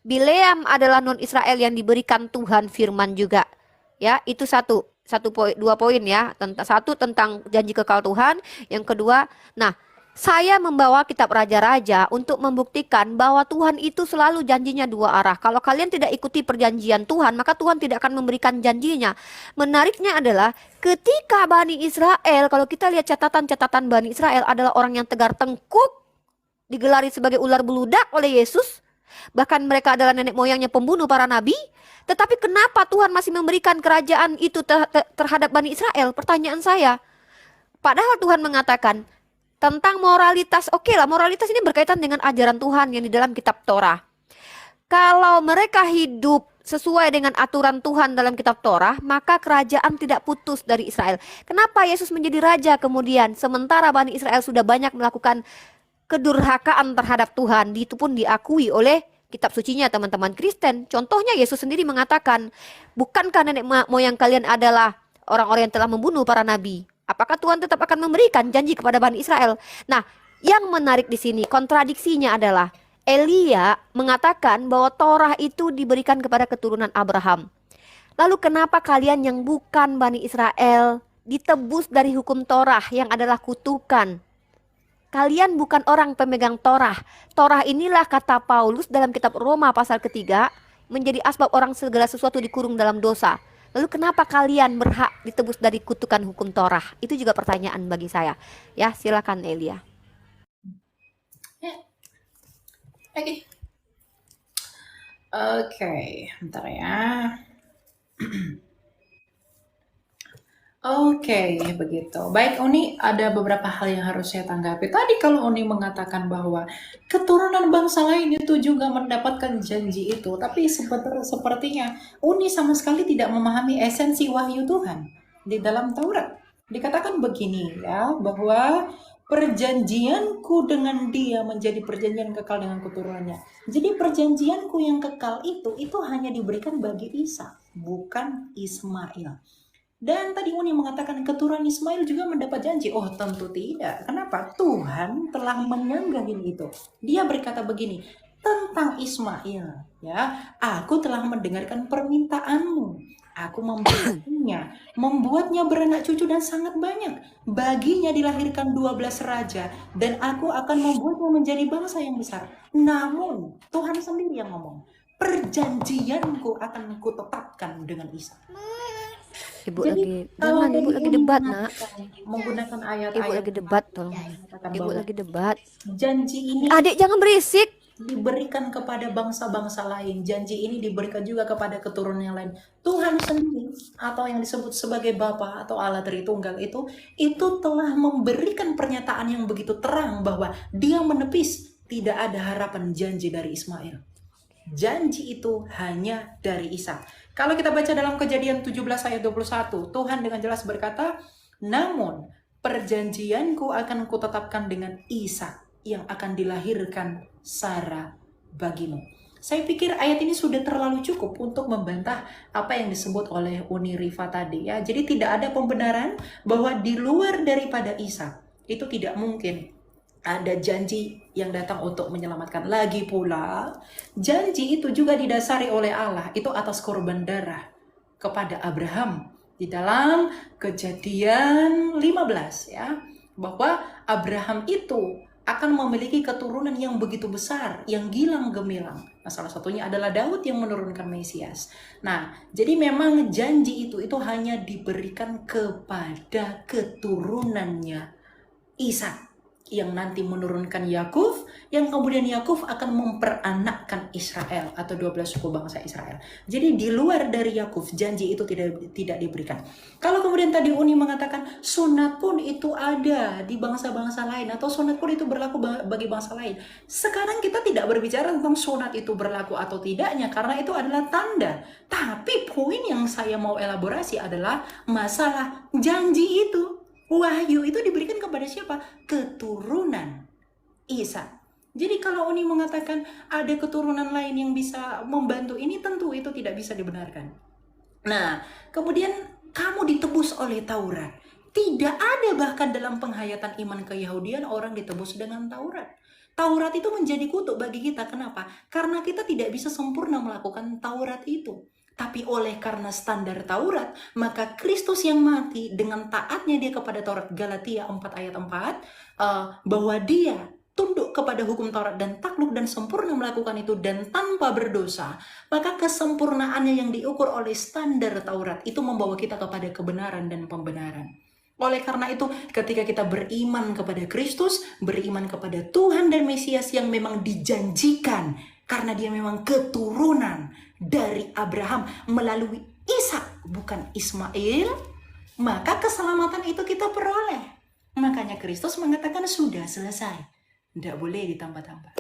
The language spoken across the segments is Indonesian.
Bileam adalah non Israel yang diberikan Tuhan firman juga. Ya, itu satu poin, dua poin ya. Satu tentang janji kekal Tuhan, yang kedua, nah, saya membawa kitab Raja-Raja untuk membuktikan bahwa Tuhan itu selalu janjinya dua arah. Kalau kalian tidak ikuti perjanjian Tuhan, maka Tuhan tidak akan memberikan janjinya. Menariknya adalah ketika Bani Israel, kalau kita lihat catatan-catatan Bani Israel adalah orang yang tegar tengkuk, digelari sebagai ular beludak oleh Yesus. Bahkan mereka adalah nenek moyangnya pembunuh para nabi. Tetapi kenapa Tuhan masih memberikan kerajaan itu terhadap Bani Israel? Pertanyaan saya. Padahal Tuhan mengatakan tentang moralitas. Oke lah, moralitas ini berkaitan dengan ajaran Tuhan yang di dalam kitab Torah. Kalau mereka hidup sesuai dengan aturan Tuhan dalam kitab Torah, maka kerajaan tidak putus dari Israel. Kenapa Yesus menjadi raja kemudian? Sementara Bani Israel sudah banyak melakukan kedurhakaan terhadap Tuhan, itu pun diakui oleh kitab sucinya teman-teman Kristen. Contohnya Yesus sendiri mengatakan, bukankah nenek moyang kalian adalah orang-orang yang telah membunuh para nabi? Apakah Tuhan tetap akan memberikan janji kepada Bani Israel? Nah, yang menarik di sini kontradiksinya adalah Elia mengatakan bahwa Torah itu diberikan kepada keturunan Abraham. Lalu kenapa kalian yang bukan Bani Israel ditebus dari hukum Torah yang adalah kutukan? Kalian bukan orang pemegang Torah. Torah inilah kata Paulus dalam kitab Roma pasal ketiga, menjadi asbab orang segala sesuatu dikurung dalam dosa. Lalu kenapa kalian berhak ditebus dari kutukan hukum Torah? Itu juga pertanyaan bagi saya. Ya, silakan Elia. Oke. Oke, bentar ya. Oke, begitu. Baik, Uni, ada beberapa hal yang harus saya tanggapi. Tadi kalau Uni mengatakan bahwa keturunan bangsa lain itu juga mendapatkan janji itu, tapi sepertinya Uni sama sekali tidak memahami esensi wahyu Tuhan di dalam Taurat. Dikatakan begini ya, bahwa perjanjianku dengan dia menjadi perjanjian kekal dengan keturunannya. Jadi perjanjianku yang kekal itu hanya diberikan bagi Isa, bukan Ismail. Dan tadi Uni mengatakan keturunan Ismail juga mendapat janji. Oh, tentu tidak. Kenapa? Tuhan telah menyanggahin itu. Dia berkata begini, tentang Ismail, ya, aku telah mendengarkan permintaanmu. Aku membuatnya beranak cucu dan sangat banyak. Baginya dilahirkan 12 raja, dan aku akan membuatnya menjadi bangsa yang besar. Namun, Tuhan sendiri yang ngomong, perjanjianku akan kutetapkan dengan Isa. Ibu Jadi lagi, kalau jangan, Ibu tadi lagi Uni debat, nak. menggunakan Ibu ayat-ayat lagi debat, tolong. yang mengatakan Ibu bahwa lagi debat. janji ini Adik jangan berisik. diberikan kepada bangsa-bangsa lain, janji ini diberikan juga kepada keturunan yang lain. Tuhan sendiri atau yang disebut sebagai Bapa atau Allah Tritunggal itu telah memberikan pernyataan yang begitu terang bahwa Dia menepis tidak ada harapan janji dari Ismail. Janji itu hanya dari Isa. Kalau kita baca dalam Kejadian 17 ayat 21, Tuhan dengan jelas berkata, namun perjanjianku akan kutetapkan dengan Isa yang akan dilahirkan Sarah bagimu. Saya pikir ayat ini sudah terlalu cukup untuk membantah apa yang disebut oleh Uni Rifa tadi ya. Jadi tidak ada pembenaran bahwa di luar daripada Isa itu tidak mungkin ada janji yang datang untuk menyelamatkan. Lagi pula, janji itu juga didasari oleh Allah, itu atas korban darah kepada Abraham. Di dalam Kejadian 15 ya, bahwa Abraham itu akan memiliki keturunan yang begitu besar, yang gilang gemilang. Nah, salah satunya adalah Daud yang menurunkan Mesias. Nah, jadi memang janji itu hanya diberikan kepada keturunannya Ishak yang nanti menurunkan Yakub, yang kemudian Yakub akan memperanakkan Israel atau 12 suku bangsa Israel. Jadi di luar dari Yakub janji itu tidak diberikan. Kalau kemudian tadi Uni mengatakan sunat pun itu ada di bangsa-bangsa lain atau sunat pun itu berlaku bagi bangsa lain. Sekarang kita tidak berbicara tentang sunat itu berlaku atau tidaknya karena itu adalah tanda. Tapi poin yang saya mau elaborasi adalah masalah janji itu. Wahyu itu diberikan kepada siapa? Keturunan Isa. Jadi kalau Uni mengatakan ada keturunan lain yang bisa membantu ini, tentu itu tidak bisa dibenarkan. Nah, kemudian kamu ditebus oleh Taurat. Tidak ada bahkan dalam penghayatan iman keyahudian orang ditebus dengan Taurat. Taurat itu menjadi kutuk bagi kita. Kenapa? Karena kita tidak bisa sempurna melakukan Taurat itu. Tapi oleh karena standar Taurat, maka Kristus yang mati dengan taatnya dia kepada Taurat, Galatia 4 ayat 4, bahwa dia tunduk kepada hukum Taurat dan takluk dan sempurna melakukan itu dan tanpa berdosa, maka kesempurnaannya yang diukur oleh standar Taurat itu membawa kita kepada kebenaran dan pembenaran. Oleh karena itu, ketika kita beriman kepada Kristus, beriman kepada Tuhan dan Mesias yang memang dijanjikan, karena dia memang keturunan dari Abraham melalui Ishak, bukan Ismail, maka keselamatan itu kita peroleh. Makanya Kristus mengatakan sudah selesai. Tidak boleh ditambah-tambah.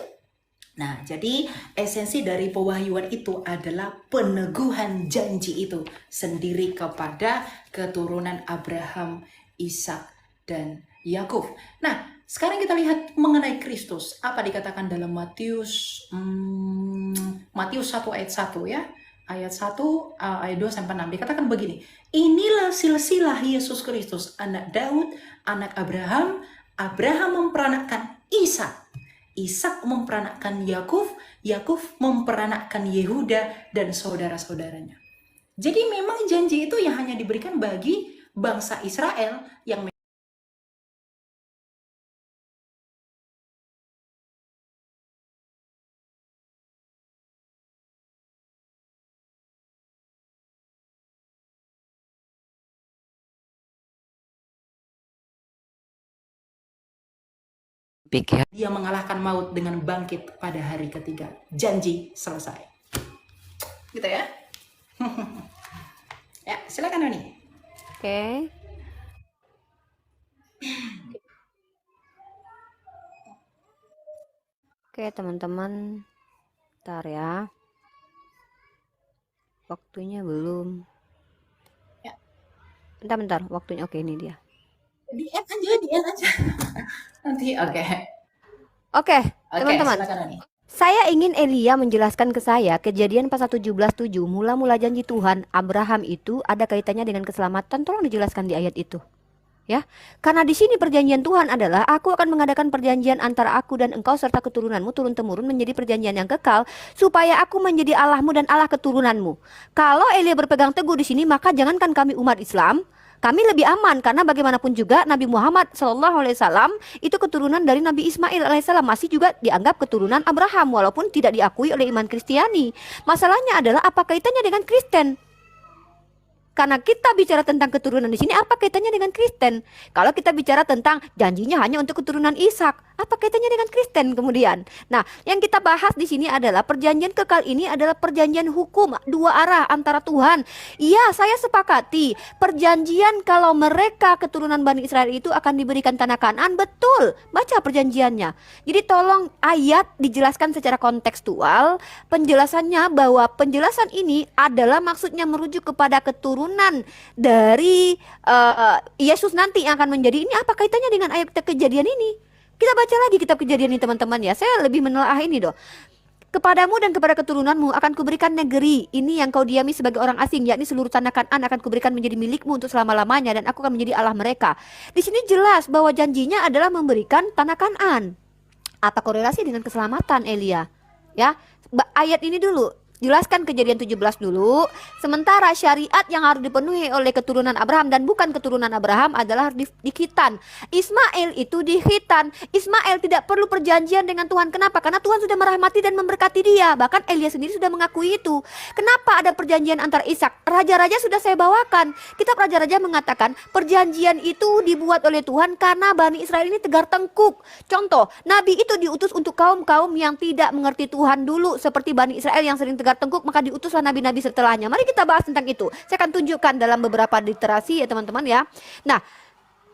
Nah, jadi esensi dari pewahyuan itu adalah peneguhan janji itu sendiri kepada keturunan Abraham, Ishak, dan Yakub. Nah, sekarang kita lihat mengenai Kristus. Apa dikatakan dalam Matius 1 ayat 1 ya. Ayat 1, ayat 2 sampai 6 dikatakan begini. Inilah silsilah Yesus Kristus, anak Daud, anak Abraham. Abraham memperanakkan Ishak. Ishak memperanakkan Yakub. Yakub memperanakkan Yehuda dan saudara-saudaranya. Jadi memang janji itu yang hanya diberikan bagi bangsa Israel yang dia mengalahkan maut dengan bangkit pada hari ketiga. Janji selesai. Gitu ya. Ya, silakan Noni. Oke. Oke, teman-teman. Bentar ya. Waktunya belum. Ya. Bentar, waktunya. Oke, ini dia. Di add aja. Nanti Oke, teman-teman. Silakan Noni. Saya ingin Elia menjelaskan ke saya Kejadian pasal 17:7, mula-mula janji Tuhan Abraham itu ada kaitannya dengan keselamatan. Tolong dijelaskan di ayat itu. Ya, karena di sini perjanjian Tuhan adalah aku akan mengadakan perjanjian antara aku dan engkau serta keturunanmu turun-temurun menjadi perjanjian yang kekal supaya aku menjadi Allahmu dan Allah keturunanmu. Kalau Elia berpegang teguh di sini, maka jangankan kami umat Islam, kami lebih aman karena bagaimanapun juga Nabi Muhammad SAW itu keturunan dari Nabi Ismail alaihissalam, masih juga dianggap keturunan Abraham walaupun tidak diakui oleh iman Kristiani. Masalahnya adalah apa kaitannya dengan Kristen? Karena kita bicara tentang keturunan di sini, apa kaitannya dengan Kristen? Kalau kita bicara tentang janjinya hanya untuk keturunan Ishak, apa kaitannya dengan Kristen kemudian? Nah, yang kita bahas di sini adalah perjanjian kekal ini adalah perjanjian hukum dua arah antara Tuhan. Iya, saya sepakati perjanjian kalau mereka keturunan Bani Israel itu akan diberikan tanah Kanaan, betul. Baca perjanjiannya. Jadi tolong ayat dijelaskan secara kontekstual. Penjelasannya bahwa penjelasan ini adalah maksudnya merujuk kepada keturunan dari Yesus nanti yang akan menjadi. Ini apa kaitannya dengan ayat Kejadian ini? Kita baca lagi kitab Kejadian ini teman-teman ya. Saya lebih menelaah ini doh. Kepadamu dan kepada keturunanmu akan kuberikan negeri ini yang kau diami sebagai orang asing, yakni seluruh tanah Kanaan akan kuberikan menjadi milikmu untuk selama-lamanya dan aku akan menjadi Allah mereka. Di sini jelas bahwa janjinya adalah memberikan tanah Kanaan. Apa korelasi dengan keselamatan Elia? Ya, ayat ini dulu. Jelaskan Kejadian 17 dulu. Sementara syariat yang harus dipenuhi oleh keturunan Abraham dan bukan keturunan Abraham adalah di Khitan. Ismail itu di Khitan. Ismail tidak perlu perjanjian dengan Tuhan. Kenapa? Karena Tuhan sudah merahmati dan memberkati dia. Bahkan Elia sendiri sudah mengakui itu. Kenapa ada perjanjian antar Ishak? Raja-raja sudah saya bawakan. Kitab Raja-Raja mengatakan perjanjian itu dibuat oleh Tuhan karena Bani Israel ini tegar tengkuk. Contoh, Nabi itu diutus untuk kaum-kaum yang tidak mengerti Tuhan dulu, seperti Bani Israel yang sering tegar tengkuk, maka diutuslah nabi-nabi setelahnya. Mari kita bahas tentang itu. Saya akan tunjukkan dalam beberapa literasi ya teman-teman ya. Nah,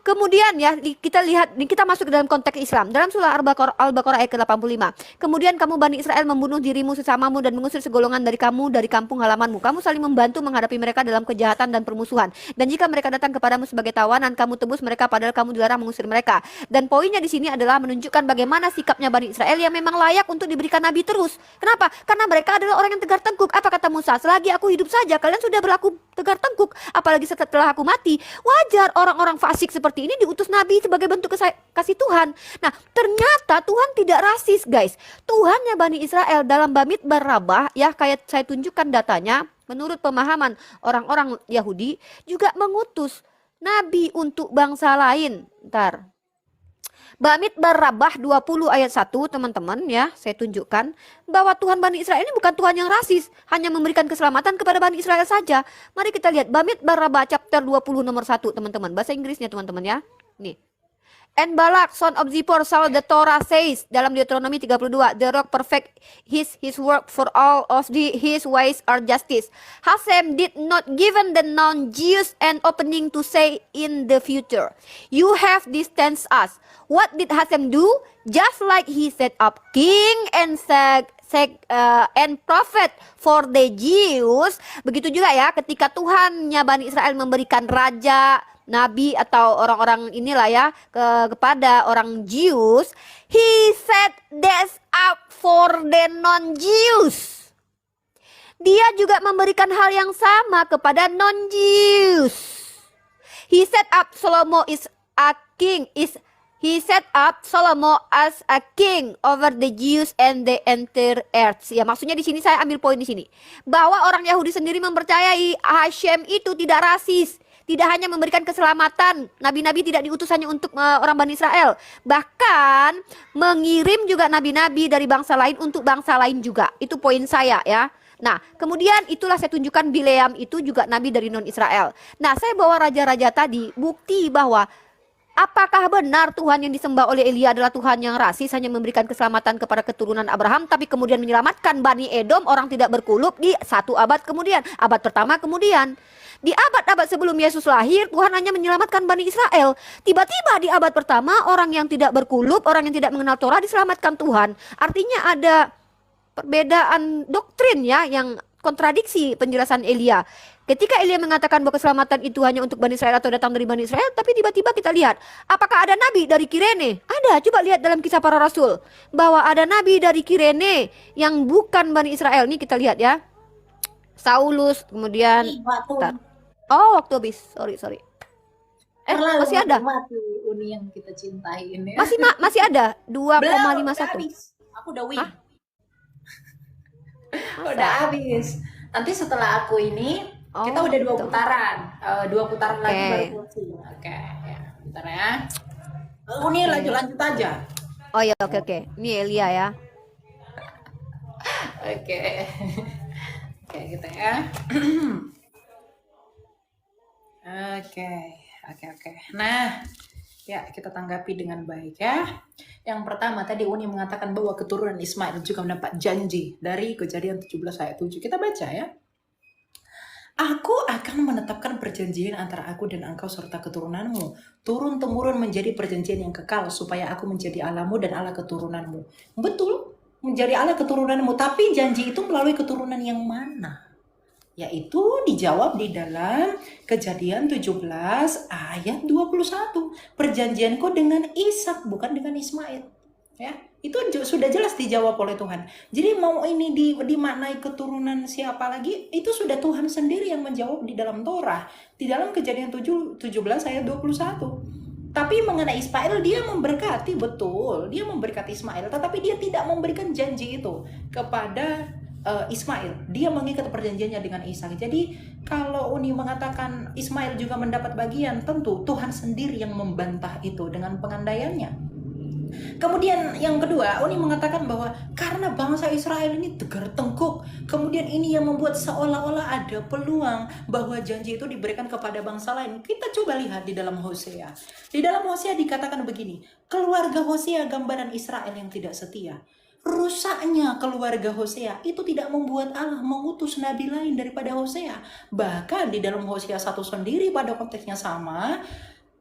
kemudian ya kita lihat, kita masuk ke dalam konteks Islam. Dalam surah Al-Baqarah ayat ke-85. Kemudian kamu Bani Israel membunuh dirimu sesamamu dan mengusir segolongan dari kamu dari kampung halamanmu. Kamu saling membantu menghadapi mereka dalam kejahatan dan permusuhan. Dan jika mereka datang kepadamu sebagai tawanan, kamu tebus mereka padahal kamu dilarang mengusir mereka. Dan poinnya di sini adalah menunjukkan bagaimana sikapnya Bani Israel yang memang layak untuk diberikan nabi terus. Kenapa? Karena mereka adalah orang yang tegar tengkuk. Apa kata Musa? Selagi aku hidup saja kalian sudah berlaku tegar tengkuk, apalagi setelah aku mati. Wajar orang-orang fasik seperti seperti ini diutus nabi sebagai bentuk kasih Tuhan. Nah, ternyata Tuhan tidak rasis, guys. Tuhannya Bani Israel dalam Bamidbar Rabah, ya, kayak saya tunjukkan datanya, menurut pemahaman orang-orang Yahudi juga mengutus nabi untuk bangsa lain. Ntar. Bamidbar Rabah 20 ayat 1, teman-teman, ya, saya tunjukkan bahwa Tuhan Bani Israel ini bukan Tuhan yang rasis, hanya memberikan keselamatan kepada Bani Israel saja. Mari kita lihat Bamidbar Rabah chapter 20 nomor 1, teman-teman. Bahasa Inggrisnya, teman-teman, ya. Nih. And Balak son of Zippor saw the Torah says dalam Deuteronomy 32, the rock perfect his work, for all of his ways are justice. Hasem did not given the non-Jews an opening to say in the future, you have distanced us. What did Hasem do? Just like he set up king and and prophet for the Jews. Begitu juga ya, ketika Tuhannya Bani Israel memberikan raja, nabi atau orang-orang inilah ya kepada orang Jews, he set this up for the non-Jews. Dia juga memberikan hal yang sama kepada non-Jews. He set up Solomon as a king as a king over the Jews and the entire earth. Ya, maksudnya di sini saya ambil poin di sini bahwa orang Yahudi sendiri mempercayai Hashem itu tidak rasis. Tidak hanya memberikan keselamatan, nabi-nabi tidak diutus hanya untuk orang Bani Israel. Bahkan mengirim juga nabi-nabi dari bangsa lain untuk bangsa lain juga. Itu poin saya, ya. Nah, kemudian itulah saya tunjukkan Bileam itu juga nabi dari non-Israel. Nah, saya bawa raja-raja tadi, bukti bahwa apakah benar Tuhan yang disembah oleh Elia adalah Tuhan yang rasis, hanya memberikan keselamatan kepada keturunan Abraham, tapi kemudian menyelamatkan Bani Edom, orang tidak berkulub, di 1 abad kemudian, abad pertama kemudian. Di abad-abad sebelum Yesus lahir, Tuhan hanya menyelamatkan Bani Israel. Tiba-tiba di abad pertama, orang yang tidak berkulub, orang yang tidak mengenal Torah diselamatkan Tuhan. Artinya ada perbedaan doktrin, ya, yang kontradiksi penjelasan Elia. Ketika Elia mengatakan bahwa keselamatan itu hanya untuk Bani Israel atau datang dari Bani Israel, tapi tiba-tiba kita lihat, apakah ada nabi dari Kirene? Ada, coba lihat dalam Kisah Para Rasul, bahwa ada nabi dari Kirene yang bukan Bani Israel. Ini kita lihat, ya. Saulus, kemudian waktu habis, sorry. Masih ada. Uni yang kita cintai ini. Masih ada 2,51. Aku udah win. Udah habis. Nanti setelah aku ini kita udah 2 putaran. 2 putaran lagi baru closing. Oke, ya. Bentar ya. Uni lanjut aja. Oh ya, oke. Ini Elia, ya. Oke. Oke, gitu ya. Oke. Nah, ya, kita tanggapi dengan baik, ya. Yang pertama tadi Uni mengatakan bahwa keturunan Ismail juga mendapat janji dari Kejadian 17 ayat 7. Kita baca, ya. Aku akan menetapkan perjanjian antara aku dan engkau serta keturunanmu, turun-temurun menjadi perjanjian yang kekal, supaya aku menjadi Allahmu dan Allah keturunanmu. Betul, menjadi Allah keturunanmu, tapi janji itu melalui keturunan yang mana? Yaitu dijawab di dalam Kejadian 17 ayat 21. Perjanjianku dengan Ishak, bukan dengan Ismail. Ya, itu sudah jelas dijawab oleh Tuhan. Jadi mau ini dimaknai keturunan siapa lagi, itu sudah Tuhan sendiri yang menjawab di dalam Torah. Di dalam Kejadian 17 ayat 21. Tapi mengenai Ismail, dia memberkati, betul. Dia memberkati Ismail, tetapi dia tidak memberikan janji itu kepada Ismail. Dia mengikat perjanjiannya dengan Ishak. Jadi kalau Uni mengatakan Ismail juga mendapat bagian, tentu Tuhan sendiri yang membantah itu dengan pengandaiannya. Kemudian yang kedua, Uni mengatakan bahwa karena bangsa Israel ini tegar tengkuk, kemudian ini yang membuat seolah-olah ada peluang bahwa janji itu diberikan kepada bangsa lain. Kita coba lihat di dalam Hosea. Di dalam Hosea dikatakan begini, keluarga Hosea gambaran Israel yang tidak setia. Rusaknya keluarga Hosea itu tidak membuat Allah mengutus nabi lain daripada Hosea. Bahkan di dalam Hosea 1 sendiri pada konteksnya sama,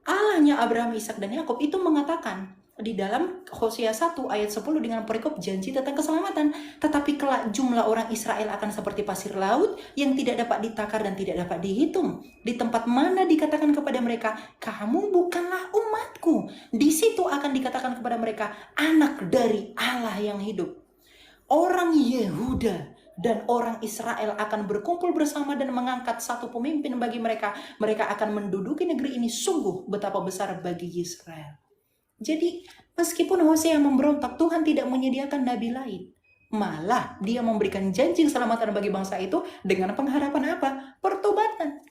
Allahnya Abraham, Ishak dan Yakub itu mengatakan di dalam Hosea 1 ayat 10 dengan perikop janji tentang keselamatan. Tetapi kelak jumlah orang Israel akan seperti pasir laut yang tidak dapat ditakar dan tidak dapat dihitung. Di tempat mana dikatakan kepada mereka, kamu bukanlah umatku, di situ akan dikatakan kepada mereka, anak dari Allah yang hidup. Orang Yehuda dan orang Israel akan berkumpul bersama dan mengangkat satu pemimpin bagi mereka. Mereka akan menduduki negeri ini. Sungguh betapa besar bagi Israel. Jadi meskipun Hosea memberontak, Tuhan tidak menyediakan nabi lain. Malah dia memberikan janji keselamatan bagi bangsa itu dengan pengharapan apa? Pertobatan.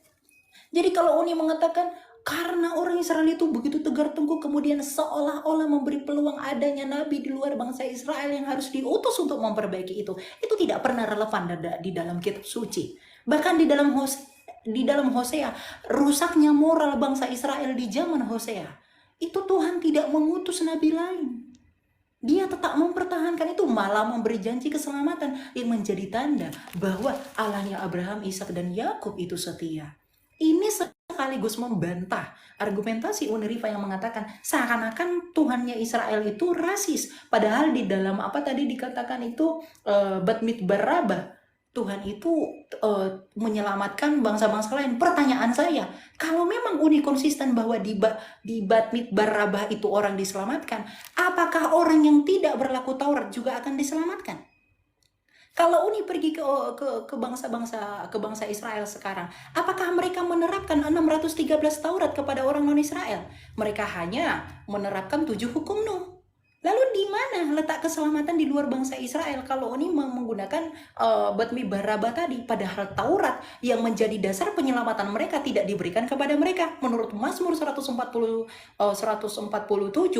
Jadi kalau Uni mengatakan karena orang Israel itu begitu tegar tengkuk, kemudian seolah-olah memberi peluang adanya nabi di luar bangsa Israel yang harus diutus untuk memperbaiki itu tidak pernah relevan di dalam kitab suci. Bahkan di dalam Hosea, rusaknya moral bangsa Israel di zaman Hosea, itu Tuhan tidak mengutus nabi lain. Dia tetap mempertahankan itu, malah memberi janji keselamatan yang menjadi tanda bahwa Allahnya Abraham, Ishak dan Yakub itu setia. Ini sekaligus membantah argumentasi Uniriva yang mengatakan seakan-akan Tuhannya Israel itu rasis. Padahal di dalam apa tadi dikatakan itu Bat Midbar Rabah, Tuhan itu menyelamatkan bangsa-bangsa lain. Pertanyaan saya, kalau memang Uni konsisten bahwa di Bat Midbar Rabah itu orang diselamatkan, apakah orang yang tidak berlaku Taurat juga akan diselamatkan? Kalau Uni pergi ke bangsa Israel sekarang, apakah mereka menerapkan 613 Taurat kepada orang non-Israel? Mereka hanya menerapkan 7 hukum Nuh. Lalu di mana letak keselamatan di luar bangsa Israel kalau Uni menggunakan Bat Midbar Rabah tadi? Padahal Taurat yang menjadi dasar penyelamatan mereka tidak diberikan kepada mereka. Menurut Mazmur 147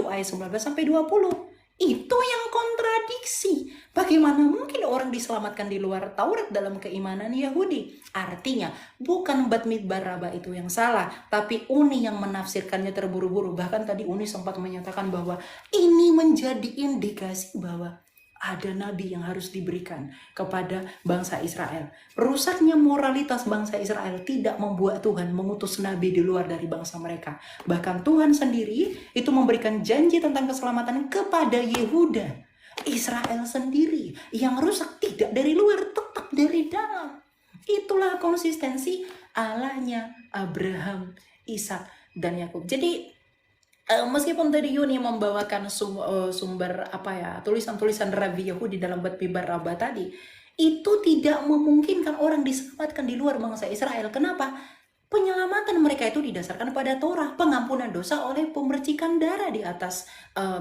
ayat 19 sampai 20. Itu yang kontradiksi. Bagaimana mungkin orang diselamatkan di luar Taurat dalam keimanan Yahudi? Artinya bukan Bat Midbar Rabah itu yang salah, tapi Uni yang menafsirkannya terburu-buru. Bahkan tadi Uni sempat menyatakan bahwa ini menjadi indikasi bahwa ada nabi yang harus diberikan kepada bangsa Israel. Rusaknya moralitas bangsa Israel tidak membuat Tuhan mengutus nabi di luar dari bangsa mereka. Bahkan Tuhan sendiri itu memberikan janji tentang keselamatan kepada Yehuda. Israel sendiri yang rusak tidak dari luar, tetap dari dalam. Itulah konsistensi Allahnya Abraham, Ishak, dan Yakub. Jadi meskipun tadi Yuni membawakan sumber tulisan-tulisan Rabi Yahudi dalam Bat Midbar Rabah tadi, itu tidak memungkinkan orang diselamatkan di luar bangsa Israel. Kenapa? Penyelamatan mereka itu didasarkan pada Torah, pengampunan dosa oleh pemercikan darah di atas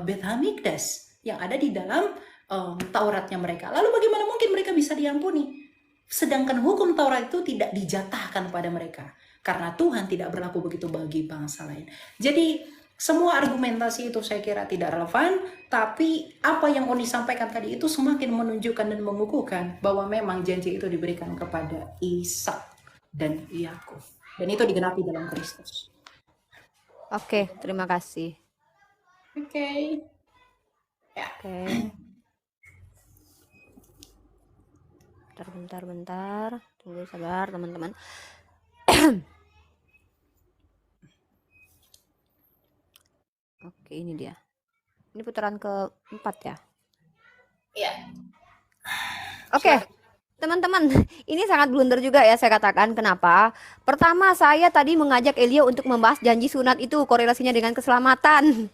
Beth Hamikdash yang ada di dalam Tauratnya mereka. Lalu bagaimana mungkin mereka bisa diampuni? Sedangkan hukum Taurat itu tidak dijatahkan pada mereka, karena Tuhan tidak berlaku begitu bagi bangsa lain. Jadi semua argumentasi itu saya kira tidak relevan, tapi apa yang Uni sampaikan tadi itu semakin menunjukkan dan mengukuhkan bahwa memang janji itu diberikan kepada Ishak dan Yakub. Dan itu digenapi dalam Kristus. Oke, terima kasih. Oke. Ya. Oke. Bentar. Tunggu sabar teman-teman. Oke, ini dia. Ini putaran keempat ya? Iya. Oke, teman-teman, ini sangat blunder juga ya saya katakan. Kenapa? Pertama, saya tadi mengajak Elia untuk membahas janji sunat itu, korelasinya dengan keselamatan.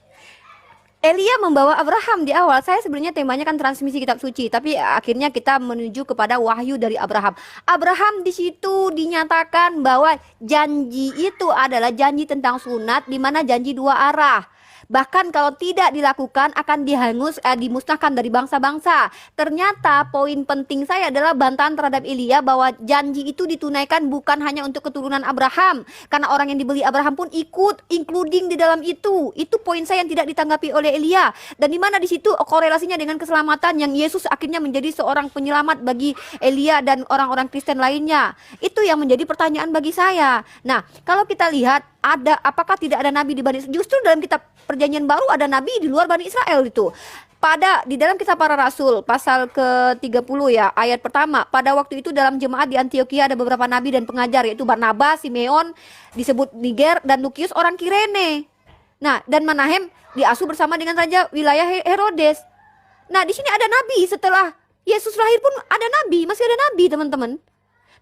Elia membawa Abraham di awal. Saya sebenarnya temanya kan transmisi kitab suci, tapi akhirnya kita menuju kepada wahyu dari Abraham. Abraham di situ dinyatakan bahwa janji itu adalah janji tentang sunat, di mana janji dua arah. Bahkan kalau tidak dilakukan akan dimusnahkan dari bangsa-bangsa. Ternyata poin penting saya adalah bantahan terhadap Elia bahwa janji itu ditunaikan bukan hanya untuk keturunan Abraham. Karena orang yang dibeli Abraham pun ikut, including di dalam itu. Itu poin saya yang tidak ditanggapi oleh Elia. Dan di mana di situ korelasinya dengan keselamatan yang Yesus akhirnya menjadi seorang penyelamat bagi Elia dan orang-orang Kristen lainnya. Itu yang menjadi pertanyaan bagi saya. Nah, kalau kita lihat apakah tidak ada nabi di Bani Israel? Justru dalam kitab Perjanjian Baru ada nabi di luar Bani Israel itu. Di dalam kisah para rasul pasal ke-30 ya, ayat pertama, pada waktu itu dalam jemaat di Antioquia ada beberapa nabi dan pengajar, yaitu Barnabas, Simeon, disebut Niger, dan Lukius orang Kirene. Nah, dan Manahem diasuh bersama dengan raja wilayah Herodes. Nah, di sini ada nabi, setelah Yesus lahir pun ada nabi, masih ada nabi teman-teman.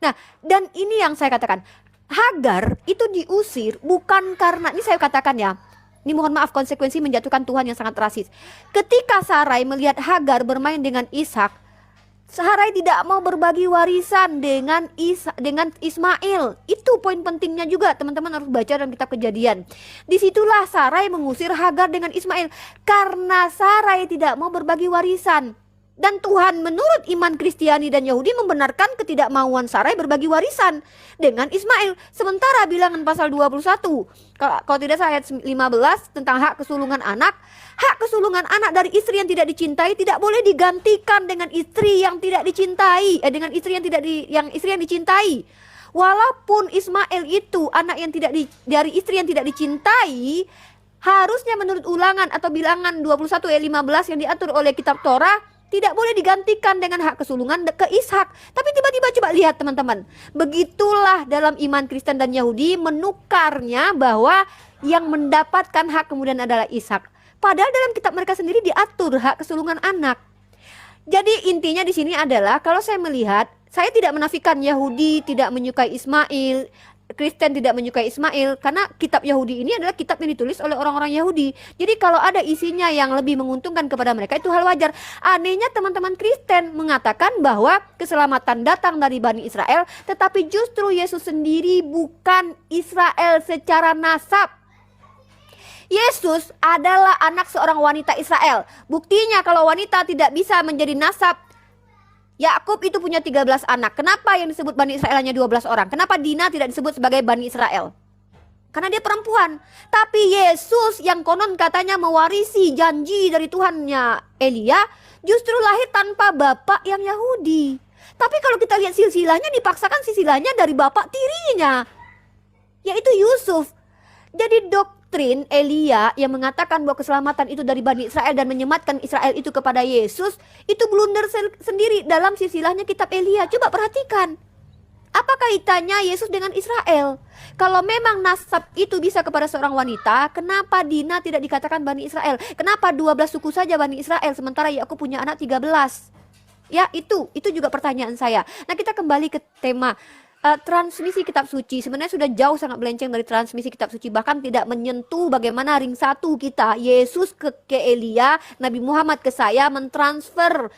Nah, dan ini yang saya katakan, Hagar itu diusir bukan karena, ini saya katakan ya, ini mohon maaf, konsekuensi menjatuhkan Tuhan yang sangat rasis. Ketika Sarai melihat Hagar bermain dengan Ishak, Sarai tidak mau berbagi warisan dengan Ismail. Itu poin pentingnya juga, teman-teman harus baca dalam kitab Kejadian. Disitulah Sarai mengusir Hagar dengan Ismail karena Sarai tidak mau berbagi warisan. Dan Tuhan menurut iman Kristiani dan Yahudi membenarkan ketidakmauan Sarai berbagi warisan dengan Ismail. Sementara bilangan pasal 21, kalau tidak salah ayat 15 tentang hak kesulungan anak. Hak kesulungan anak dari istri yang tidak dicintai tidak boleh digantikan dengan istri yang tidak dicintai, dengan istri yang istri yang dicintai. Walaupun Ismail itu anak yang dari istri yang tidak dicintai, harusnya menurut Ulangan atau bilangan 21 ayat 15 yang diatur oleh kitab Torah tidak boleh digantikan dengan hak kesulungan ke Ishak. Tapi tiba-tiba coba lihat teman-teman, begitulah dalam iman Kristen dan Yahudi menukarnya bahwa yang mendapatkan hak kemudian adalah Ishak. Padahal dalam kitab mereka sendiri diatur hak kesulungan anak. Jadi intinya di sini adalah, kalau saya melihat, saya tidak menafikan Yahudi tidak menyukai Ismail, Kristen tidak menyukai Ismail, karena kitab Yahudi ini adalah kitab yang ditulis oleh orang-orang Yahudi. Jadi kalau ada isinya yang lebih menguntungkan kepada mereka, itu hal wajar. Anehnya teman-teman Kristen mengatakan bahwa keselamatan datang dari Bani Israel, tetapi justru Yesus sendiri bukan Israel secara nasab. Yesus adalah anak seorang wanita Israel. Buktinya kalau wanita tidak bisa menjadi nasab, Yakub itu punya 13 anak. Kenapa yang disebut Bani Israel hanya 12 orang? Kenapa Dina tidak disebut sebagai Bani Israel? Karena dia perempuan. Tapi Yesus yang konon katanya mewarisi janji dari Tuhannya Elia, justru lahir tanpa bapak yang Yahudi. Tapi kalau kita lihat silsilahnya, dipaksakan silsilahnya dari bapak tirinya, yaitu Yusuf. Jadi doktrin Elia yang mengatakan bahwa keselamatan itu dari Bani Israel dan menyematkan Israel itu kepada Yesus, itu blunder sendiri dalam silsilahnya kitab Elia. Coba perhatikan, apa kaitannya Yesus dengan Israel? Kalau memang nasab itu bisa kepada seorang wanita, kenapa Dina tidak dikatakan Bani Israel? Kenapa 12 suku saja Bani Israel, sementara Yakub punya anak 13? Ya, itu juga pertanyaan saya. Nah, kita kembali ke tema transmisi kitab suci. Sebenarnya sudah jauh sangat melenceng dari transmisi kitab suci, bahkan tidak menyentuh bagaimana ring satu kita, Yesus ke Elia, Nabi Muhammad ke saya, mentransfer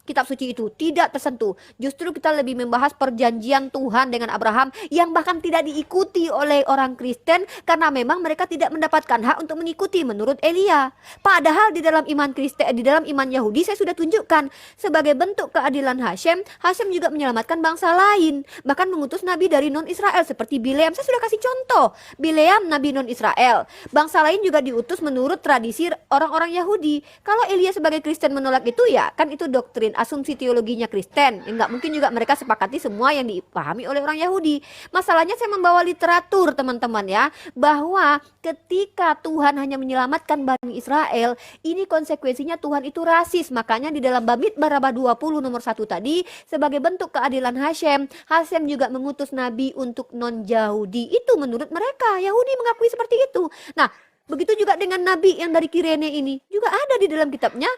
kitab suci itu tidak tersentuh. Justru kita lebih membahas perjanjian Tuhan dengan Abraham yang bahkan tidak diikuti oleh orang Kristen karena memang mereka tidak mendapatkan hak untuk mengikuti menurut Elia. Padahal di dalam iman Kristen, di dalam iman Yahudi, saya sudah tunjukkan sebagai bentuk keadilan Hashem, Hashem juga menyelamatkan bangsa lain, bahkan mengutus nabi dari non Israel seperti Bileam. Saya sudah kasih contoh, Bileam nabi non Israel. Bangsa lain juga diutus menurut tradisi orang-orang Yahudi. Kalau Elia sebagai Kristen menolak itu, ya kan itu doktrin asumsi teologinya Kristen. Ya, nggak mungkin juga mereka sepakati semua yang dipahami oleh orang Yahudi. Masalahnya saya membawa literatur teman-teman ya, bahwa ketika Tuhan hanya menyelamatkan Bani Israel, ini konsekuensinya Tuhan itu rasis. Makanya di dalam Bamidbar Rabah 20 nomor 1 tadi, sebagai bentuk keadilan Hashem, Hashem juga mengutus nabi untuk non-Yahudi. Itu menurut mereka, Yahudi mengakui seperti itu. Nah, begitu juga dengan nabi yang dari Kirene ini, juga ada di dalam kitabnya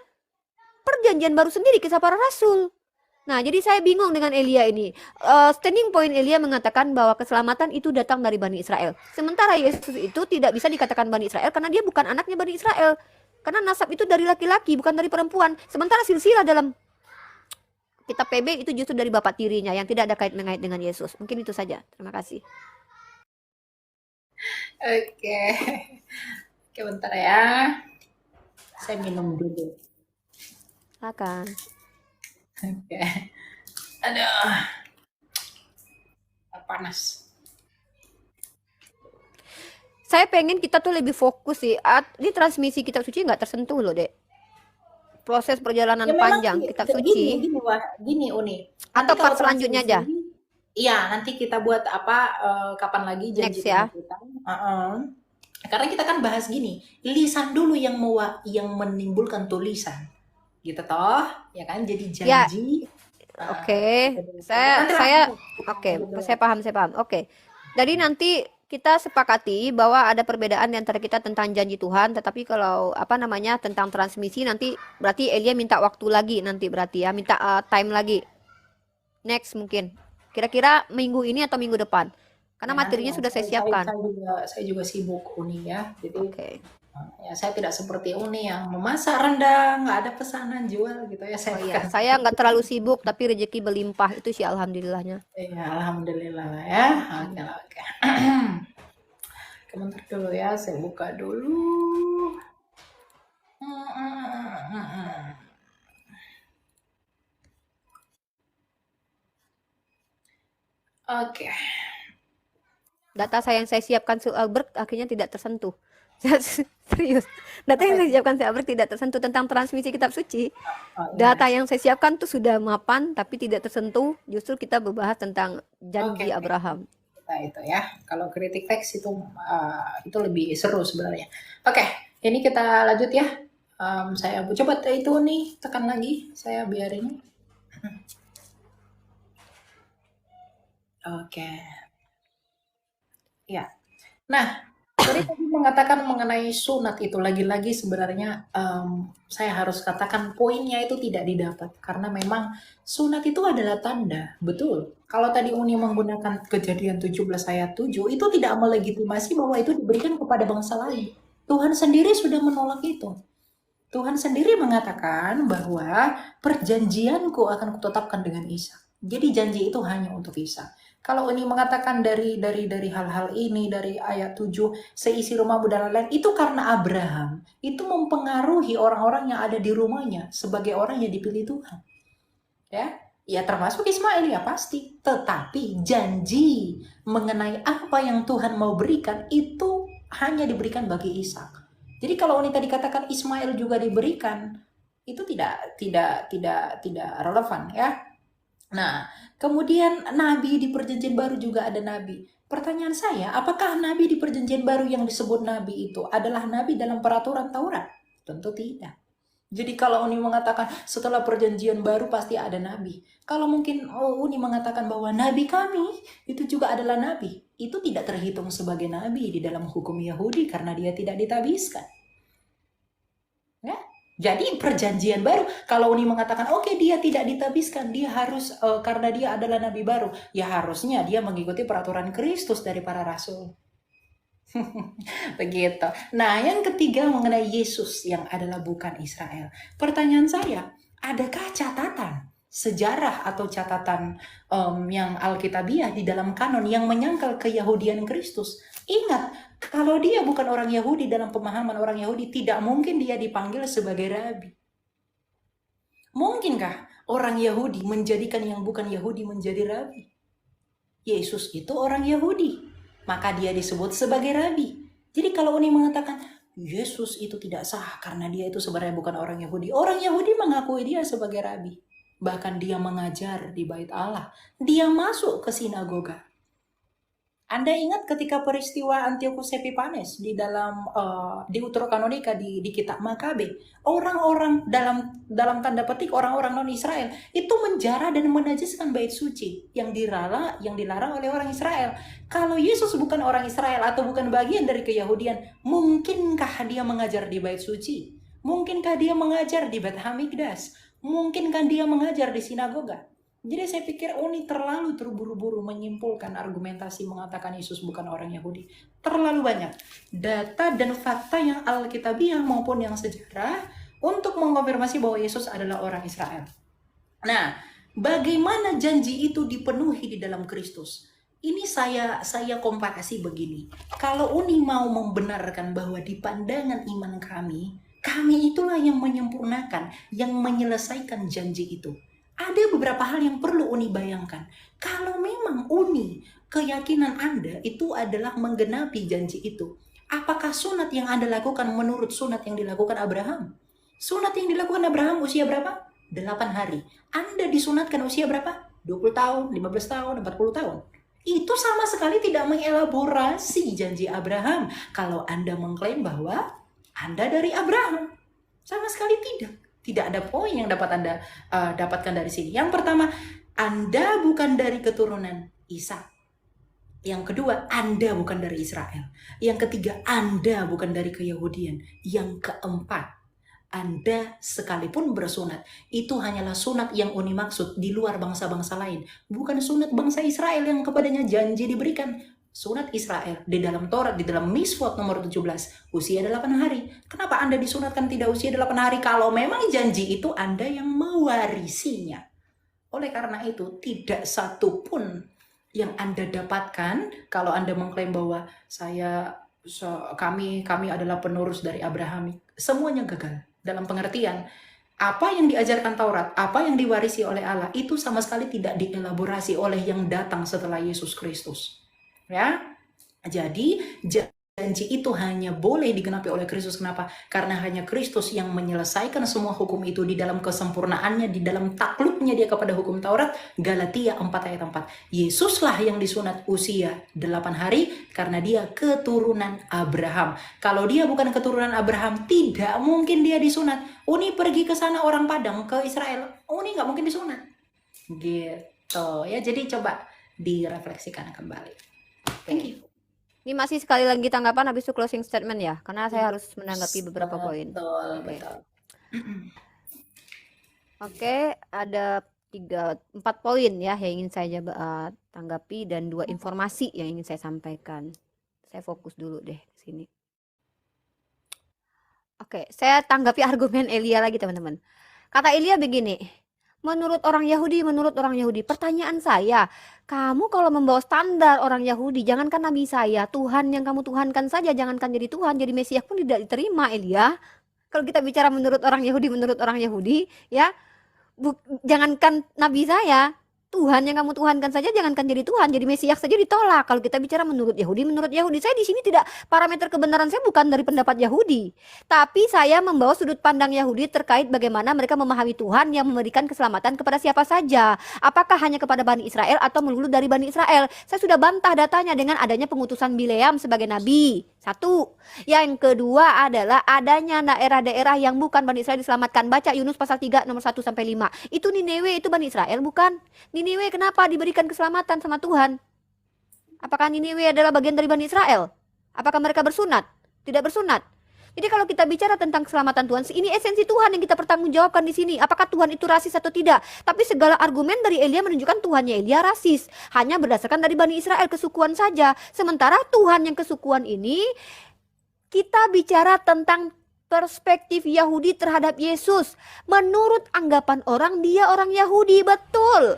Perjanjian Baru sendiri, Kisah Para Rasul. Nah, jadi saya bingung dengan Elia ini. Standing point Elia mengatakan bahwa keselamatan itu datang dari Bani Israel. Sementara Yesus itu tidak bisa dikatakan Bani Israel karena dia bukan anaknya Bani Israel. Karena nasab itu dari laki-laki, bukan dari perempuan. Sementara silsilah dalam kitab PB itu justru dari bapak tirinya yang tidak ada kait-mengait dengan Yesus. Mungkin itu saja. Terima kasih. Oke. Oke, bentar ya. Saya minum dulu. Silakan. Oke. Aduh. Panas. Saya pengen kita tuh lebih fokus sih. Di transmisi kitab suci nggak tersentuh loh, Dek. Proses perjalanan panjang kitab suci. Gini Uni. Atau part selanjutnya aja. Iya, nanti kita buat kapan lagi janji Next ya. kita. Karena kita kan bahas gini, lisan dulu yang menimbulkan tulisan. Gitu toh, ya kan? Jadi janji. Ya. Oke. Saya paham. Oke. Jadi nanti kita sepakati bahwa ada perbedaan di antara kita tentang janji Tuhan, tetapi kalau tentang transmisi nanti berarti Elia minta waktu lagi nanti, berarti ya minta time lagi. Next mungkin. Kira-kira minggu ini atau minggu depan. Karena materinya sudah saya siapkan. Saya juga sibuk Uni ya. Jadi Ya, saya tidak seperti Uni yang memasak rendang, nggak ada pesanan jual gitu ya. Saya Oh iya, bukan. saya nggak terlalu sibuk tapi rezeki berlimpah itu sih alhamdulillahnya. Ya, alhamdulillah lah ya. Oke Hmm. lah, oke. Sebentar dulu ya, saya buka dulu. Oke. Data saya yang saya siapkan si Albert akhirnya tidak tersentuh. Serius. Data Apa yang saya itu? siapkan si Albert tidak tersentuh tentang transmisi kitab suci. Oh, iya. Data yang saya siapkan tuh sudah mapan tapi tidak tersentuh. Justru kita berbahas tentang Oke, janji oke. Abraham. Nah, itu ya. Kalau kritik teks itu lebih seru sebenarnya. Oke, ini kita lanjut ya. Saya coba itu nih tekan lagi. Saya biar ini. Oke. Ya. Nah, tadi mengatakan mengenai sunat itu lagi-lagi sebenarnya saya harus katakan poinnya itu tidak didapat karena memang sunat itu adalah tanda, betul. Kalau tadi Uni menggunakan Kejadian 17 ayat 7 itu tidak melegitimasi bahwa itu diberikan kepada bangsa lain. Tuhan sendiri sudah menolak itu. Tuhan sendiri mengatakan bahwa perjanjianku akan kutetapkan dengan Ishak. Jadi janji itu hanya untuk Ishak. Kalau ini mengatakan dari hal-hal ini dari ayat 7 seisi rumahmu dan lain-lain itu karena Abraham itu mempengaruhi orang-orang yang ada di rumahnya sebagai orang yang dipilih Tuhan. Ya termasuk Ismail ya pasti. Tetapi janji mengenai apa yang Tuhan mau berikan itu hanya diberikan bagi Ishak. Jadi kalau ini tadi katakan Ismail juga diberikan, itu tidak relevan ya. Nah, kemudian nabi di perjanjian baru juga ada nabi. Pertanyaan saya, apakah nabi di perjanjian baru yang disebut nabi itu adalah nabi dalam peraturan Taurat? Tentu tidak. Jadi kalau Uni mengatakan setelah perjanjian baru pasti ada nabi. Kalau mungkin Uni mengatakan bahwa nabi kami itu juga adalah nabi. Itu tidak terhitung sebagai nabi di dalam hukum Yahudi karena dia tidak ditabiskan. Ya? Jadi perjanjian baru, kalau Uni mengatakan oke, dia tidak ditabiskan, dia harus karena dia adalah nabi baru, ya harusnya dia mengikuti peraturan Kristus dari para rasul. Begitu. Nah, yang ketiga mengenai Yesus yang adalah bukan Israel. Pertanyaan saya, adakah catatan sejarah atau catatan yang Alkitabiah di dalam kanon yang menyangkal keyahudian Kristus? Ingat, kalau dia bukan orang Yahudi dalam pemahaman orang Yahudi, tidak mungkin dia dipanggil sebagai rabi. Mungkinkah orang Yahudi menjadikan yang bukan Yahudi menjadi rabi? Yesus itu orang Yahudi, maka dia disebut sebagai rabi. Jadi kalau Uni mengatakan Yesus itu tidak sah karena dia itu sebenarnya bukan orang Yahudi. Orang Yahudi mengakui dia sebagai rabi. Bahkan dia mengajar di bait Allah. Dia masuk ke sinagoga. Anda ingat ketika peristiwa Antiochus Epiphanes di dalam di Utrokanonika di kitab Makabe, orang-orang dalam tanda petik orang-orang non Israel itu menjara dan menajiskan bait suci yang dilarang oleh orang Israel. Kalau Yesus bukan orang Israel atau bukan bagian dari keyahudian, mungkinkah dia mengajar di bait suci? Mungkinkah dia mengajar di Beit Hamikdas? Mungkinkah dia mengajar di sinagoga? Jadi saya pikir Uni terlalu terburu-buru menyimpulkan argumentasi mengatakan Yesus bukan orang Yahudi. Terlalu banyak data dan fakta yang Alkitabiah maupun yang sejarah untuk mengonfirmasi bahwa Yesus adalah orang Israel. Nah, bagaimana janji itu dipenuhi di dalam Kristus? Ini saya komparasi begini. Kalau Uni mau membenarkan bahwa di pandangan iman kami itulah yang menyempurnakan, yang menyelesaikan janji itu. Ada beberapa hal yang perlu Uni bayangkan. Kalau memang Uni, keyakinan Anda itu adalah menggenapi janji itu, apakah sunat yang Anda lakukan menurut sunat yang dilakukan Abraham? Sunat yang dilakukan Abraham usia berapa? 8 hari. Anda disunatkan usia berapa? 20 tahun, 15 tahun, 40 tahun. Itu sama sekali tidak mengelaborasi janji Abraham. Kalau Anda mengklaim bahwa Anda dari Abraham. Sama sekali tidak. Tidak ada poin yang dapat Anda dapatkan dari sini. Yang pertama, Anda bukan dari keturunan Ishak. Yang kedua, Anda bukan dari Israel. Yang ketiga, Anda bukan dari keyahudian. Yang keempat, Anda sekalipun bersunat, itu hanyalah sunat yang Uni maksud di luar bangsa-bangsa lain. Bukan sunat bangsa Israel yang kepadanya janji diberikan. sunat Israel di dalam Taurat, di dalam Miswot nomor 17, usia 8 hari. Kenapa Anda disunatkan tidak usia 8 hari? Kalau memang janji itu Anda yang mewarisinya. Oleh karena itu, tidak satu pun yang Anda dapatkan kalau Anda mengklaim bahwa kami adalah penerus dari Abraham, semuanya gagal. Dalam pengertian, apa yang diajarkan Taurat, apa yang diwarisi oleh Allah, itu sama sekali tidak dielaborasi oleh yang datang setelah Yesus Kristus. Ya, jadi janji itu hanya boleh digenapi oleh Kristus. Kenapa? Karena hanya Kristus yang menyelesaikan semua hukum itu di dalam kesempurnaannya, di dalam takluknya dia kepada hukum Taurat. Galatia 4 ayat 4. Yesuslah yang disunat usia 8 hari karena dia keturunan Abraham. Kalau dia bukan keturunan Abraham, tidak mungkin dia disunat. Uni pergi ke sana orang Padang, ke Israel, Uni nggak mungkin disunat. Gitu ya, jadi coba direfleksikan kembali. Thank you. Ini masih sekali lagi tanggapan habis itu closing statement ya, karena saya harus menanggapi beberapa poin. Betul. Oke, ada 4 poin ya yang ingin saya tanggapi dan 2 informasi yang ingin saya sampaikan. Saya fokus dulu deh ke sini. Oke, saya tanggapi argumen Elia lagi teman-teman. Kata Elia begini, menurut orang Yahudi, pertanyaan saya, kamu kalau membawa standar orang Yahudi, jangankan nabi saya, Tuhan yang kamu tuhankan saja, jangankan jadi Tuhan, jadi Mesias pun tidak diterima, Elia. Kalau kita bicara menurut orang Yahudi, ya, jangankan nabi saya, Tuhan yang kamu tuhankan saja, jangankan jadi Tuhan, jadi Mesias saja ditolak. Kalau kita bicara menurut Yahudi, saya di sini tidak, parameter kebenaran saya bukan dari pendapat Yahudi, tapi saya membawa sudut pandang Yahudi terkait bagaimana mereka memahami Tuhan yang memberikan keselamatan kepada siapa saja. Apakah hanya kepada Bani Israel atau melulu dari Bani Israel? Saya sudah bantah datanya dengan adanya pengutusan Bileam sebagai nabi. Satu. Yang kedua adalah adanya daerah-daerah yang bukan Bani Israel diselamatkan. Baca Yunus pasal 3 nomor 1 sampai 5. Itu Niniwe, itu Bani Israel bukan? Niniwe kenapa diberikan keselamatan sama Tuhan? Apakah Niniwe adalah bagian dari Bani Israel? Apakah mereka bersunat? Tidak bersunat. Jadi kalau kita bicara tentang keselamatan Tuhan, ini esensi Tuhan yang kita pertanggungjawabkan di sini. Apakah Tuhan itu rasis atau tidak? Tapi segala argumen dari Elia menunjukkan Tuhannya Elia rasis. Hanya berdasarkan dari Bani Israel, kesukuan saja. Sementara Tuhan yang kesukuan ini, kita bicara tentang perspektif Yahudi terhadap Yesus. Menurut anggapan orang, dia orang Yahudi, betul.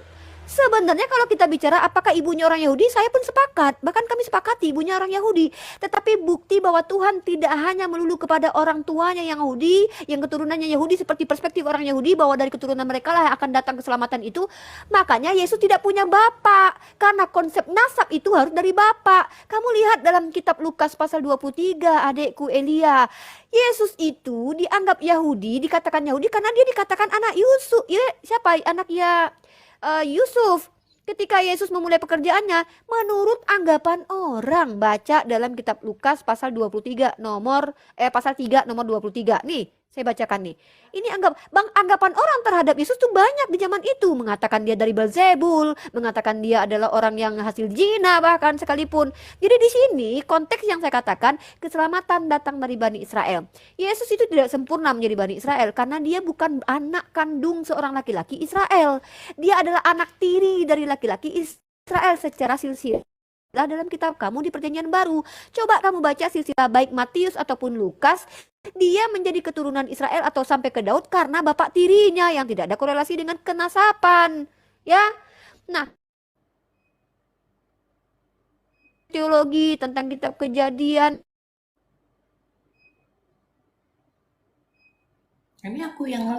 Sebenarnya kalau kita bicara apakah ibunya orang Yahudi, saya pun sepakat. Bahkan kami sepakati ibunya orang Yahudi. Tetapi bukti bahwa Tuhan tidak hanya melulu kepada orang tuanya yang Yahudi, yang keturunannya Yahudi, seperti perspektif orang Yahudi bahwa dari keturunan mereka lah yang akan datang keselamatan itu. Makanya Yesus tidak punya bapak. Karena konsep nasab itu harus dari bapak. Kamu lihat dalam kitab Lukas pasal 23, adekku Elia. Yesus itu dianggap Yahudi, dikatakan Yahudi karena dia dikatakan anak Yusuf. Siapa? Anaknya Yusuf. Ketika Yesus memulai pekerjaannya, menurut anggapan orang, baca dalam kitab Lukas pasal 23 pasal 3 nomor 23. Nih, saya bacakan nih. Ini anggapan orang terhadap Yesus tuh banyak di zaman itu, mengatakan dia dari Belzebul, mengatakan dia adalah orang yang hasil zina bahkan sekalipun. Jadi di sini konteks yang saya katakan, keselamatan datang dari Bani Israel. Yesus itu tidak sempurna menjadi Bani Israel karena dia bukan anak kandung seorang laki-laki Israel. Dia adalah anak tiri dari laki-laki Israel secara silsilah dalam kitab kamu di Perjanjian Baru. Coba kamu baca silsilah baik Matius ataupun Lukas, dia menjadi keturunan Israel atau sampai ke Daud karena bapak tirinya yang tidak ada korelasi dengan kenasapan. Ya. Nah, teologi tentang kitab Kejadian. Ini aku yang